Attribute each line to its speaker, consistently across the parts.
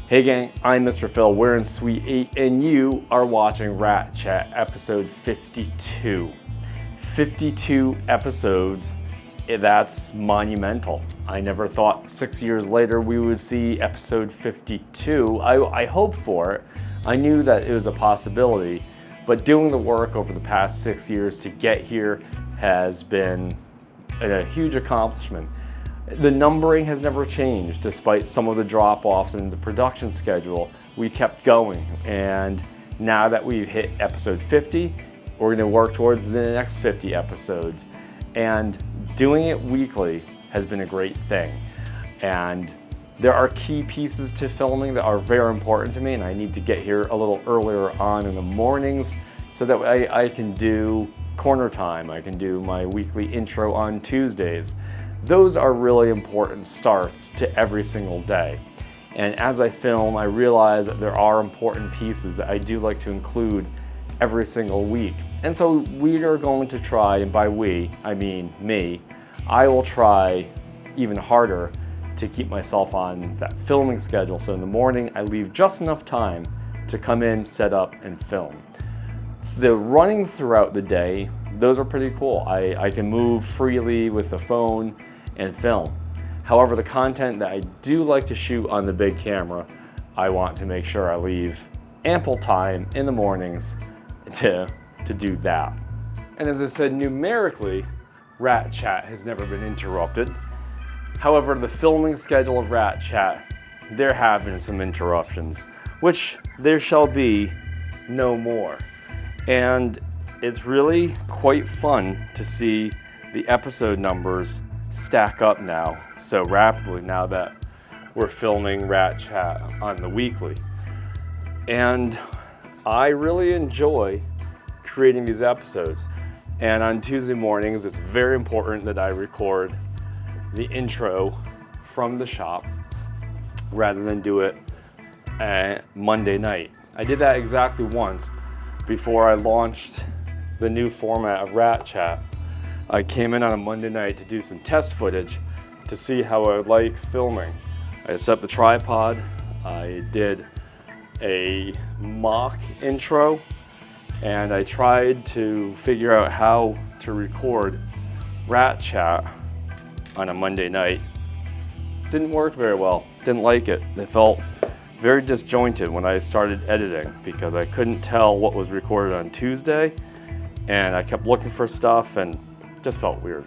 Speaker 1: Hey gang, I'm Mr. Phil, we're in Suite 8 and you are watching Rat Chat episode 52. 52 episodes, that's monumental. I never thought 6 years later we would see episode 52. I hoped for it. I knew that it was a possibility, but doing the work over the past 6 years to get here has been a huge accomplishment. The numbering has never changed despite some of the drop-offs in the production schedule. We kept going, and now that we've hit episode 50, we're going to work towards the next 50 episodes. And doing it weekly has been a great thing. And there are key pieces to filming that are very important to me, and I need to get here a little earlier on in the mornings so that I can do corner time. I can do my weekly intro on Tuesdays. Those are really important starts to every single day. And as I film, I realize that there are important pieces that I do like to include every single week. And so we are going to try, and by we, I mean me, I will try even harder to keep myself on that filming schedule. So in the morning, I leave just enough time to come in, set up, and film. The runnings throughout the day, those are pretty cool. I can move freely with the phone and film. However, the content that I do like to shoot on the big camera, I want to make sure I leave ample time in the mornings to do that. And as I said, numerically, Rat Chat has never been interrupted. However, the filming schedule of Rat Chat, there have been some interruptions, which there shall be no more. And it's really quite fun to see the episode numbers stack up now so rapidly now that we're filming Rat Chat on the weekly. And I really enjoy creating these episodes. And on Tuesday mornings, it's very important that I record the intro from the shop rather than do it Monday night. I did that exactly once before I launched the new format of Rat Chat. I came in on a Monday night to do some test footage to see how I would like filming. I set up the tripod, I did a mock intro, and I tried to figure out how to record Rat Chat on a Monday night. Didn't work very well, didn't like it. It felt very disjointed when I started editing because I couldn't tell what was recorded on Tuesday, and I kept looking for stuff and just felt weird.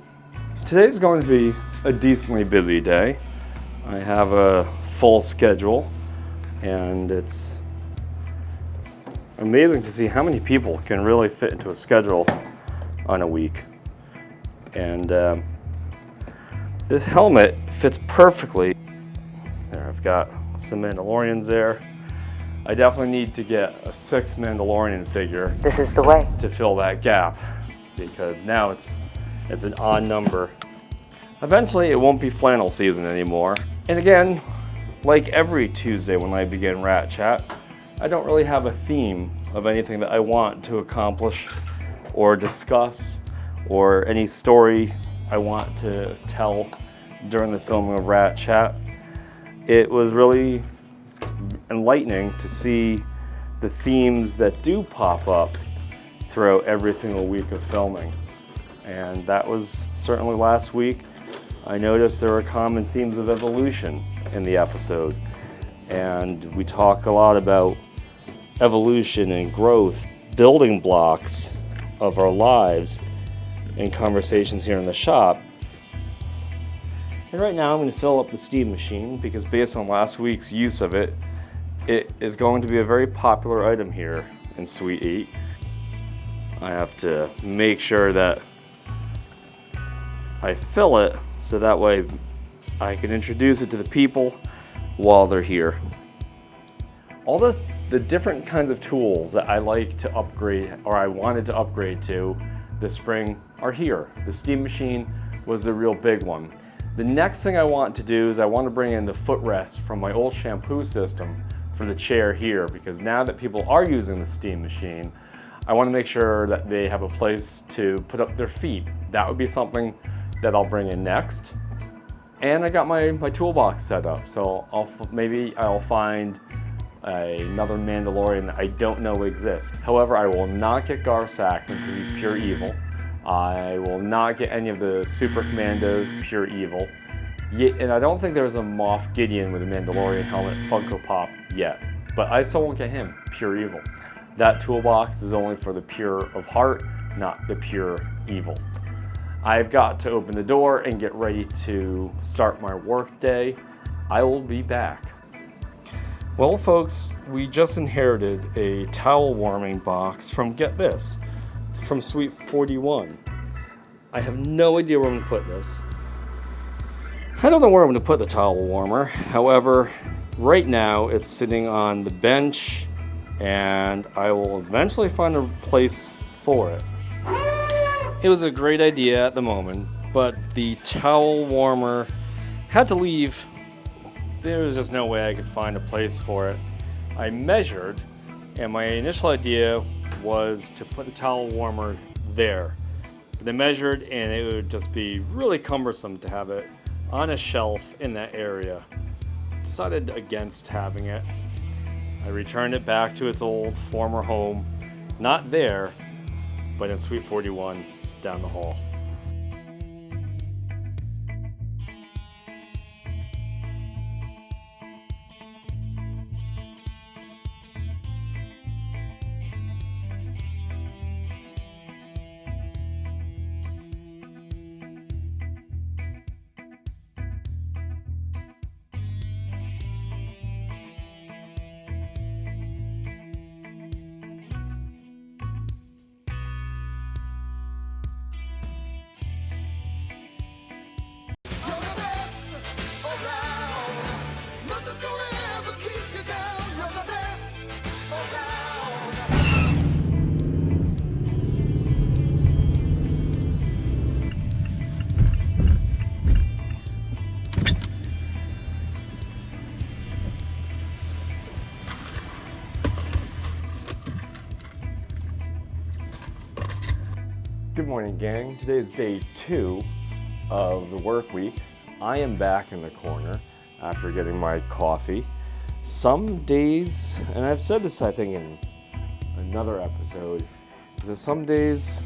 Speaker 1: Today's going to be a decently busy day. I have a full schedule, and it's amazing to see how many people can really fit into a schedule on a week. And this helmet fits perfectly. There, I've got some Mandalorians there. I definitely need to get a 6th Mandalorian figure.
Speaker 2: This is the way.
Speaker 1: To fill that gap, because now it's an odd number. Eventually, it won't be flannel season anymore. And again, like every Tuesday when I begin Rat Chat, I don't really have a theme of anything that I want to accomplish or discuss or any story I want to tell during the filming of Rat Chat. It was really enlightening to see the themes that do pop up throughout every single week of filming. And that was certainly last week. I noticed there were common themes of evolution in the episode. And we talk a lot about evolution and growth, building blocks of our lives in conversations here in the shop. And right now I'm going to fill up the steam machine because based on last week's use of it, it is going to be a very popular item here in Suite 8. I have to make sure that I fill it so that way I can introduce it to the people while they're here. All the different kinds of tools that I like to upgrade, or I wanted to upgrade to this spring, are here. The steam machine was the real big one. The next thing I want to do is I want to bring in the footrest from my old shampoo system for the chair here, because now that people are using the steam machine, I want to make sure that they have a place to put up their feet. That would be something that I'll bring in next. And I got my toolbox set up, so maybe I'll find another Mandalorian I don't know exists. However, I will not get Gar Saxon because he's pure evil. I will not get any of the Super Commandos, pure evil. And I don't think there's a Moff Gideon with a Mandalorian helmet Funko Pop yet. But I still won't get him, pure evil. That toolbox is only for the pure of heart, not the pure evil. I've got to open the door and get ready to start my work day. I will be back. Well, folks, we just inherited a towel warming box from, get this, from Suite 41. I have no idea where I'm going to put this. I don't know where I'm going to put the towel warmer. However, right now it's sitting on the bench, and I will eventually find a place for it. It was a great idea at the moment, but the towel warmer had to leave. There was just no way I could find a place for it. I measured, and my initial idea was to put the towel warmer there. But they measured, and it would just be really cumbersome to have it on a shelf in that area. Decided against having it. I returned it back to its old former home, not there, but in Suite 41 down the hall. Good morning, gang. Today is day 2 of the work week. I am back in the corner after getting my coffee. Some days, and I've said this I think in another episode, is that some days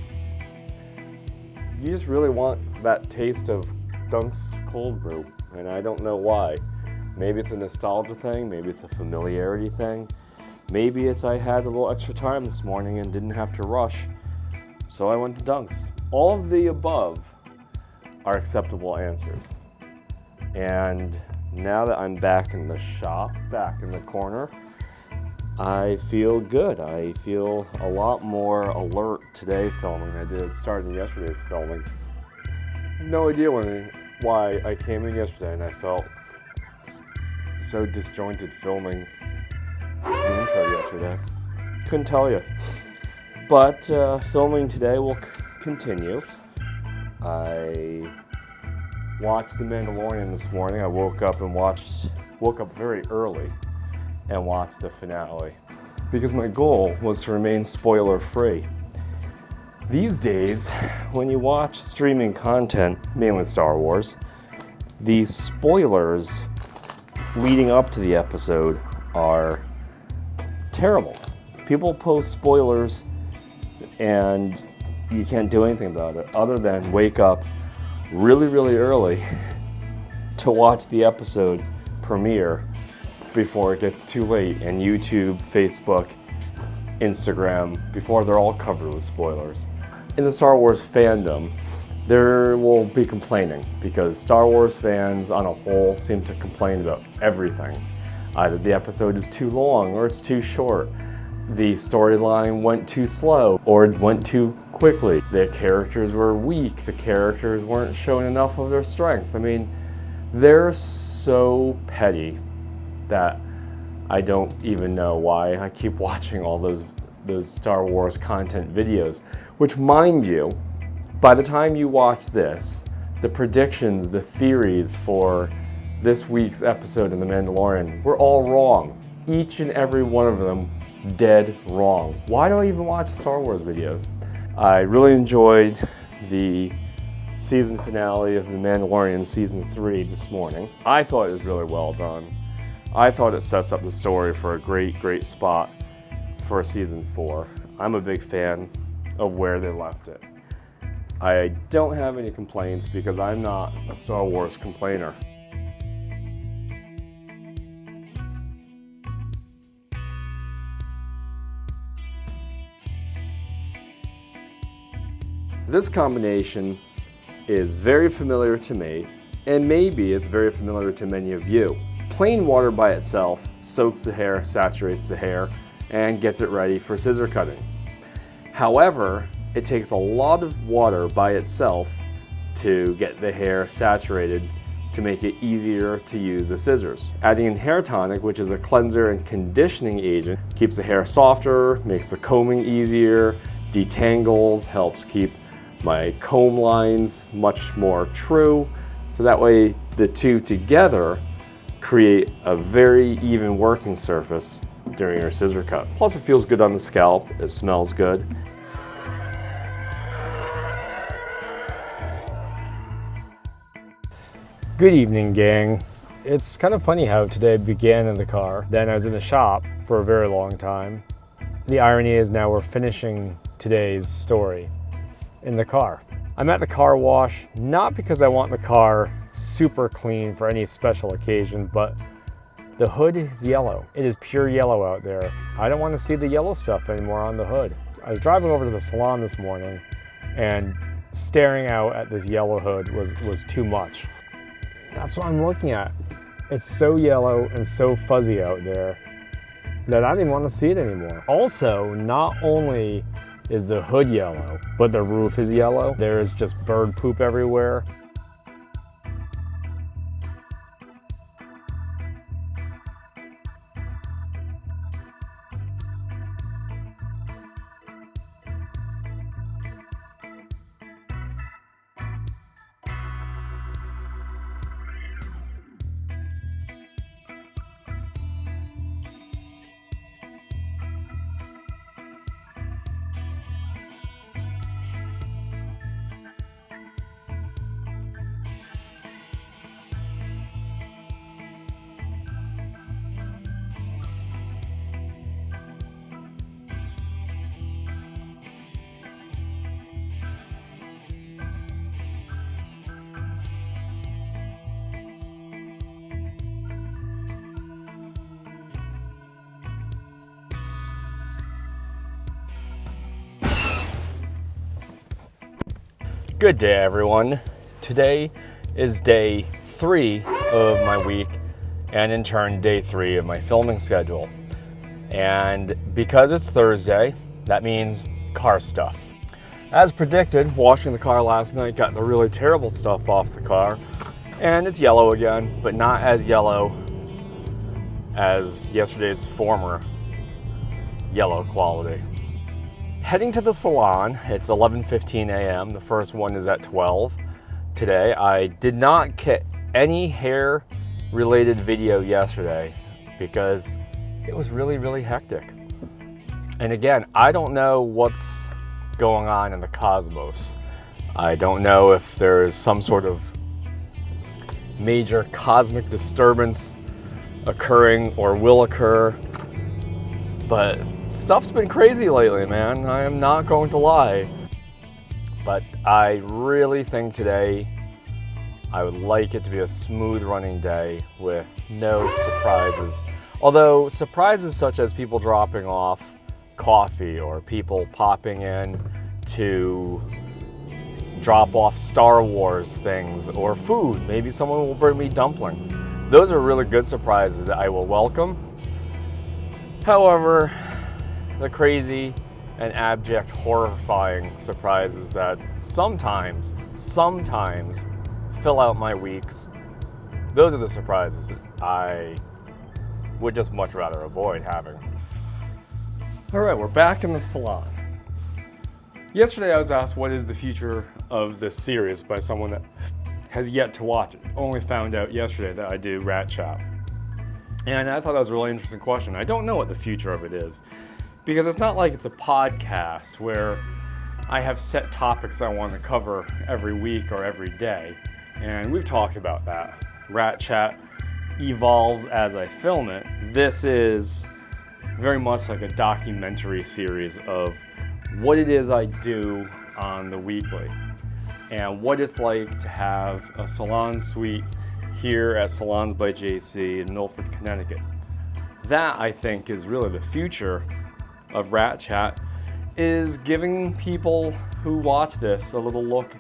Speaker 1: you just really want that taste of Dunk's cold brew, and I don't know why. Maybe it's a nostalgia thing, maybe it's a familiarity thing, maybe it's I had a little extra time this morning and didn't have to rush. So I went to Dunk's. All of the above are acceptable answers. And now that I'm back in the shop, back in the corner, I feel good. I feel a lot more alert today filming. I did starting yesterday's filming. No idea why I came in yesterday and I felt so disjointed filming the intro yesterday. Couldn't tell you. But filming today will continue. I watched The Mandalorian this morning. I woke up very early and watched the finale because my goal was to remain spoiler free. These days, when you watch streaming content, mainly Star Wars, the spoilers leading up to the episode are terrible. People post spoilers and you can't do anything about it other than wake up really, really early to watch the episode premiere before it gets too late, and YouTube, Facebook, Instagram, before they're all covered with spoilers. In the Star Wars fandom, there will be complaining because Star Wars fans on a whole seem to complain about everything. Either the episode is too long or it's too short. The storyline went too slow or it went too quickly. The characters were weak. The characters weren't showing enough of their strengths. I mean, they're so petty that I don't even know why I keep watching all those Star Wars content videos, which, mind you, by the time you watch this, the predictions, the theories for this week's episode of The Mandalorian were all wrong. Each and every one of them dead wrong. Why do I even watch Star Wars videos? I really enjoyed the season finale of The Mandalorian Season 3 this morning. I thought it was really well done. I thought it sets up the story for a great spot for Season 4. I'm a big fan of where they left it. I don't have any complaints because I'm not a Star Wars complainer. This combination is very familiar to me, and maybe it's very familiar to many of you. Plain water by itself soaks the hair, saturates the hair, and gets it ready for scissor cutting. However, it takes a lot of water by itself to get the hair saturated to make it easier to use the scissors. Adding in hair tonic, which is a cleanser and conditioning agent, keeps the hair softer, makes the combing easier, detangles, helps keep my comb lines much more true, so that way the two together create a very even working surface during your scissor cut. Plus it feels good on the scalp, it smells good. Good evening, gang. It's kind of funny how today began in the car, then I was in the shop for a very long time. The irony is now we're finishing today's story in the car. I'm at the car wash, not because I want the car super clean for any special occasion, but the hood is yellow. It is pure yellow out there. I don't want to see the yellow stuff anymore on the hood. I was driving over to the salon this morning and staring out at this yellow hood was too much. That's what I'm looking at. It's so yellow and so fuzzy out there that I didn't want to see it anymore. Also, not only is the hood yellow, but the roof is yellow. There is just bird poop everywhere. Good day, everyone. Today is day 3 of my week, and in turn, day 3 of my filming schedule. And because it's Thursday, that means car stuff. As predicted, washing the car last night got the really terrible stuff off the car, and it's yellow again, but not as yellow as yesterday's former yellow quality. Heading to the salon, it's 11:15 a.m. The first one is at 12 today. I did not get any hair related video yesterday because it was really hectic. And again, I don't know what's going on in the cosmos. I don't know if there's some sort of major cosmic disturbance occurring or will occur, but stuff's been crazy lately, man. I am not going to lie. But I really think today I would like it to be a smooth running day with no surprises. Although surprises such as people dropping off coffee or people popping in to drop off Star Wars things or food. Maybe someone will bring me dumplings. Those are really good surprises that I will welcome. However, the crazy and abject, horrifying surprises that sometimes fill out my weeks, those are the surprises that I would just much rather avoid having. All right, we're back in the salon. Yesterday I was asked what is the future of this series by someone that has yet to watch it. Only found out yesterday that I do Rat Chat. And I thought that was a really interesting question. I don't know what the future of it is, because it's not like it's a podcast where I have set topics I want to cover every week or every day, and we've talked about that. Rat Chat evolves as I film it. This is very much like a documentary series of what it is I do on the weekly and what it's like to have a salon suite here at Salons by JC in Milford, Connecticut. That, I think, is really the future of Rat Chat, is giving people who watch this a little look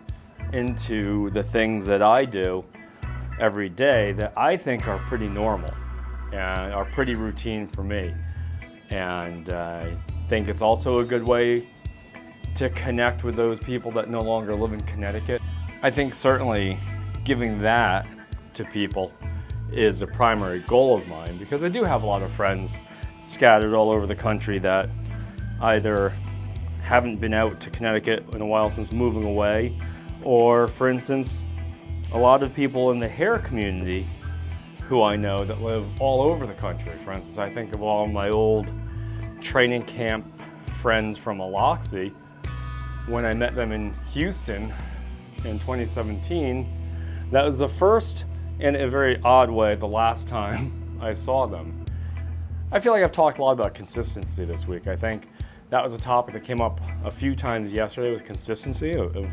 Speaker 1: into the things that I do every day that I think are pretty normal and are pretty routine for me. And I think it's also a good way to connect with those people that no longer live in Connecticut. I think certainly giving that to people is a primary goal of mine, because I do have a lot of friends scattered all over the country that either haven't been out to Connecticut in a while since moving away, or for instance, a lot of people in the hair community who I know that live all over the country. For instance, I think of all my old training camp friends from Aloxi. When I met them in Houston in 2017, that was the first, in a very odd way, the last time I saw them. I feel like I've talked a lot about consistency this week. I think that was a topic that came up a few times yesterday, was consistency of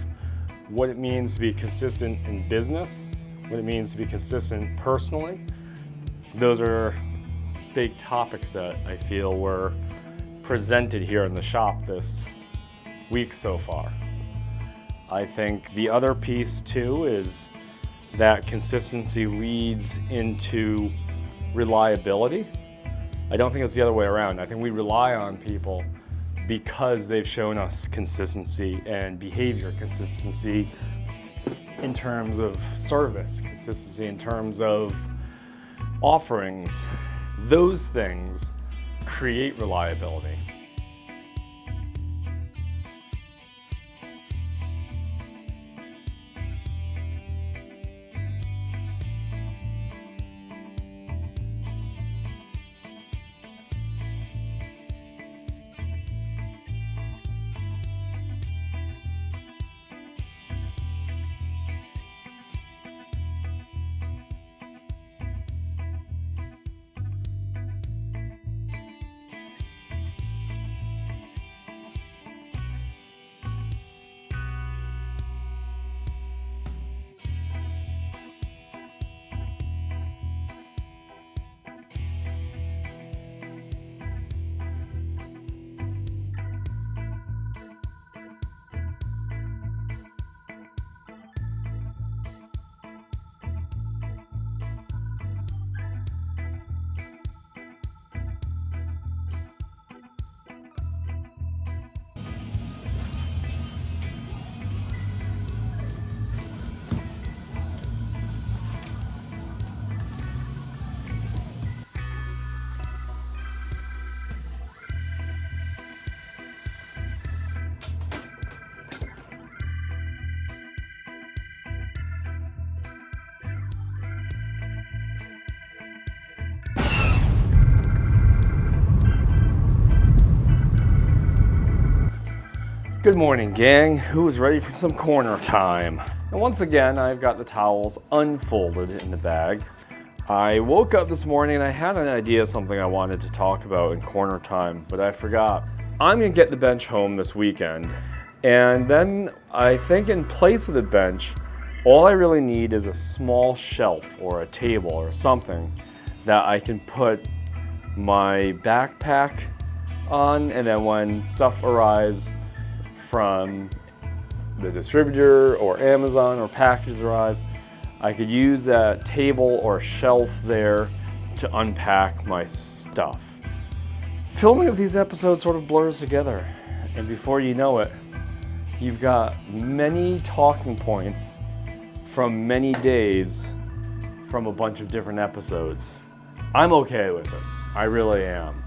Speaker 1: what it means to be consistent in business, what it means to be consistent personally. Those are big topics that I feel were presented here in the shop this week so far. I think the other piece too is that consistency leads into reliability. I don't think it's the other way around. I think we rely on people because they've shown us consistency and behavior, consistency in terms of service, consistency in terms of offerings. Those things create reliability. Good morning, gang. Who's ready for some corner time? And once again, I've got the towels unfolded in the bag. I woke up this morning and I had an idea of something I wanted to talk about in corner time, but I forgot. I'm gonna get the bench home this weekend, and then I think in place of the bench, all I really need is a small shelf or a table or something that I can put my backpack on, and then when stuff arrives from the distributor or Amazon or packages arrive, I could use that table or shelf there to unpack my stuff. Filming of these episodes sort of blurs together, and before you know it, you've got many talking points from many days from a bunch of different episodes. I'm okay with it. I really am.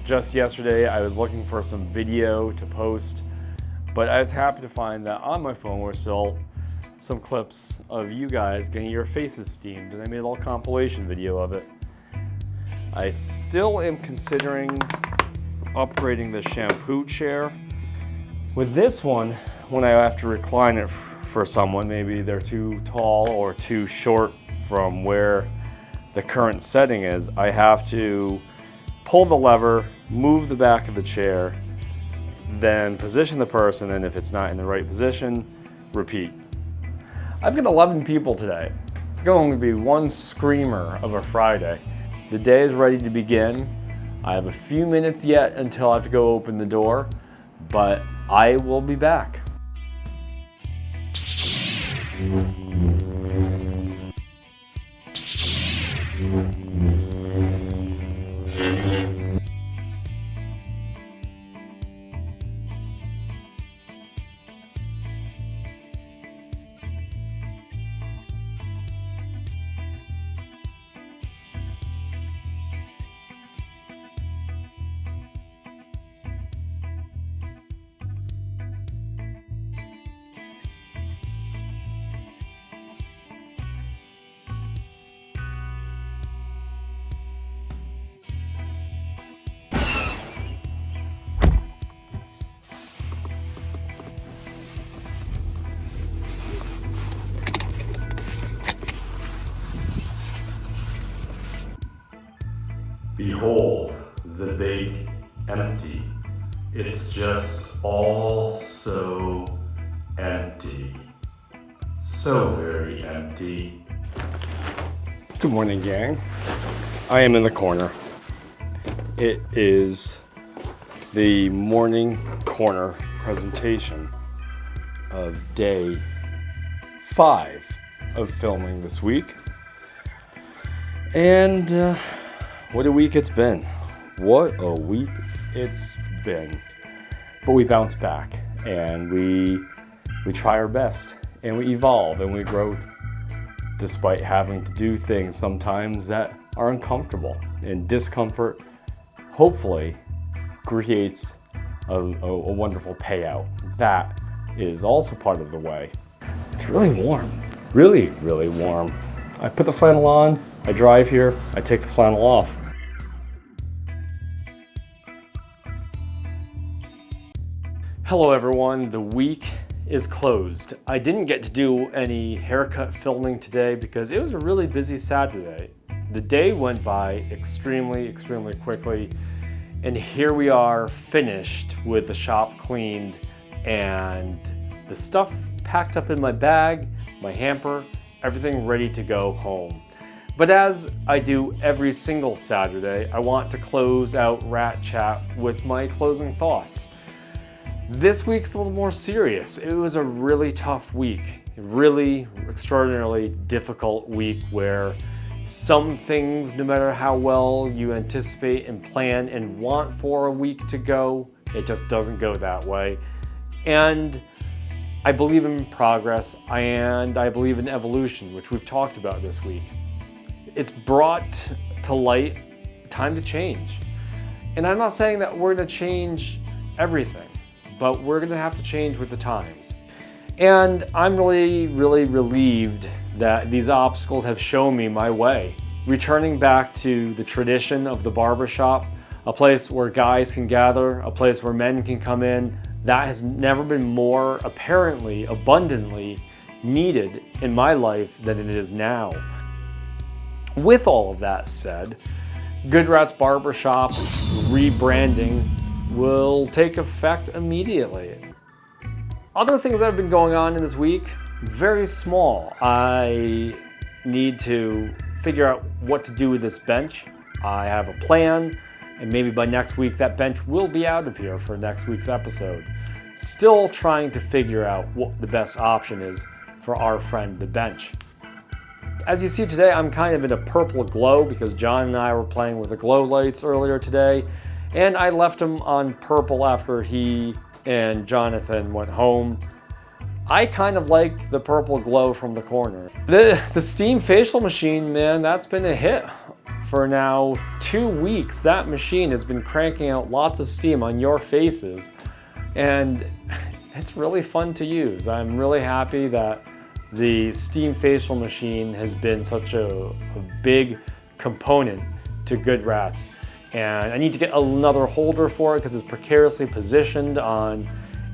Speaker 1: Just yesterday, I was looking for some video to post, but I was happy to find that on my phone were still some clips of you guys getting your faces steamed, and I made a little compilation video of it. I still am considering upgrading the shampoo chair. With this one, when I have to recline it for someone, maybe they're too tall or too short from where the current setting is, I have to pull the lever, move the back of the chair, then position the person, and if it's not in the right position, repeat. I've got 11 people today. It's going to be one screamer of a Friday. The day is ready to begin. I have a few minutes yet until I have to go open the door, but I will be back. Behold, the big empty. It's just all so empty. So very empty. Good morning, gang. I am in the corner. It is the morning corner presentation of day 5 of filming this week. And what a week it's been. What a week it's been. But we bounce back and we try our best and we evolve and we grow despite having to do things sometimes that are uncomfortable. And discomfort hopefully creates a wonderful payout. That is also part of the way. It's really warm. Really, really warm. I put the flannel on, I drive here, I take the flannel off. Hello everyone, the week is closed. I didn't get to do any haircut filming today because it was a really busy Saturday. The day went by extremely quickly, and here we are finished with the shop cleaned and the stuff packed up in my bag, my hamper, everything ready to go home. But as I do every single Saturday, I want to close out Rat Chat with my closing thoughts. This week's a little more serious. It was a really tough week, a really extraordinarily difficult week where some things, no matter how well you anticipate and plan and want for a week to go, it just doesn't go that way. And I believe in progress and I believe in evolution, which we've talked about this week. It's brought to light time to change. And I'm not saying that we're gonna change everything, but we're gonna have to change with the times. And I'm really relieved that these obstacles have shown me my way. Returning back to the tradition of the barbershop, a place where guys can gather, a place where men can come in, that has never been more apparently, abundantly needed in my life than it is now. With all of that said, Good Rat's Barbershop rebranding will take effect immediately. Other things that have been going on in this week, very small. I need to figure out what to do with this bench. I have a plan, and maybe by next week that bench will be out of here for next week's episode. Still trying to figure out what the best option is for our friend, the bench. As you see today, I'm kind of in a purple glow because John and I were playing with the glow lights earlier today. And I left him on purple after he and Jonathan went home. I kind of like the purple glow from the corner. The steam facial machine, man, that's been a hit. For now 2 weeks, that machine has been cranking out lots of steam on your faces. And it's really fun to use. I'm really happy that the steam facial machine has been such a big component to Good Rats. And I need to get another holder for it because it's precariously positioned on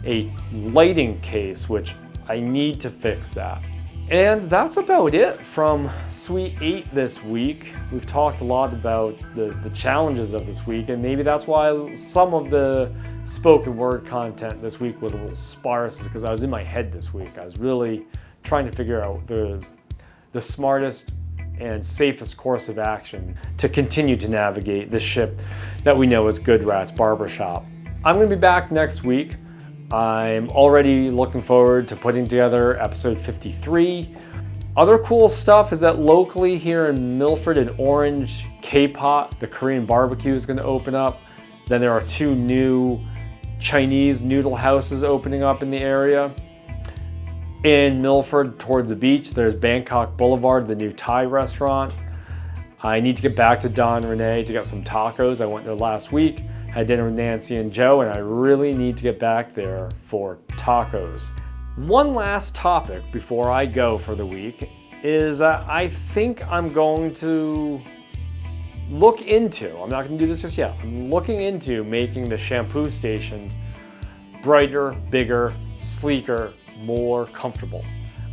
Speaker 1: a lighting case, which I need to fix that. And that's about it from Suite 8 this week. We've talked a lot about the challenges of this week, and maybe that's why some of the spoken word content this week was a little sparse, because I was in my head this week. I was really trying to figure out the smartest and safest course of action to continue to navigate this ship that we know as Good Rat's Barbershop. I'm going to be back next week. I'm already looking forward to putting together episode 53. Other cool stuff is that locally here in Milford and Orange, K-Pot, the Korean barbecue, is going to open up. Then there are 2 new Chinese noodle houses opening up in the area. In Milford, towards the beach, there's Bangkok Boulevard, the new Thai restaurant. I need to get back to Don Renee to get some tacos. I went there last week, had dinner with Nancy and Joe, and I really need to get back there for tacos. One last topic before I go for the week is I think I'm going to look into, I'm not going to do this just yet, I'm looking into making the shampoo station brighter, bigger, sleeker, more comfortable.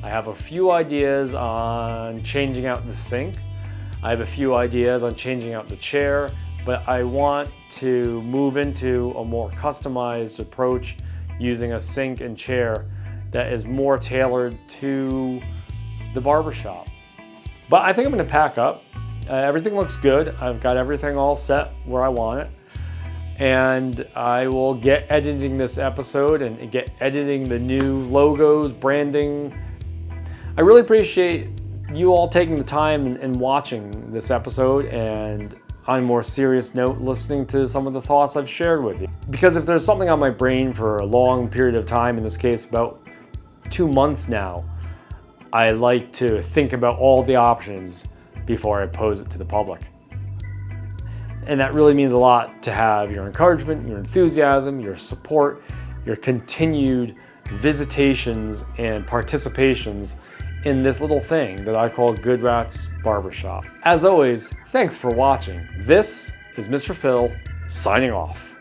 Speaker 1: I have a few ideas on changing out the sink. I have a few ideas on changing out the chair, but I want to move into a more customized approach using a sink and chair that is more tailored to the barbershop. But I think I'm going to pack up. Everything looks good. I've got everything all set where I want it. And I will get editing this episode and get editing the new logos, branding. I really appreciate you all taking the time and watching this episode, and on a more serious note, listening to some of the thoughts I've shared with you. Because if there's something on my brain for a long period of time, in this case about 2 months now, I like to think about all the options before I pose it to the public. And that really means a lot to have your encouragement, your enthusiasm, your support, your continued visitations and participations in this little thing that I call Good Rat's Barbershop. As always, thanks for watching. This is Mr. Phil signing off.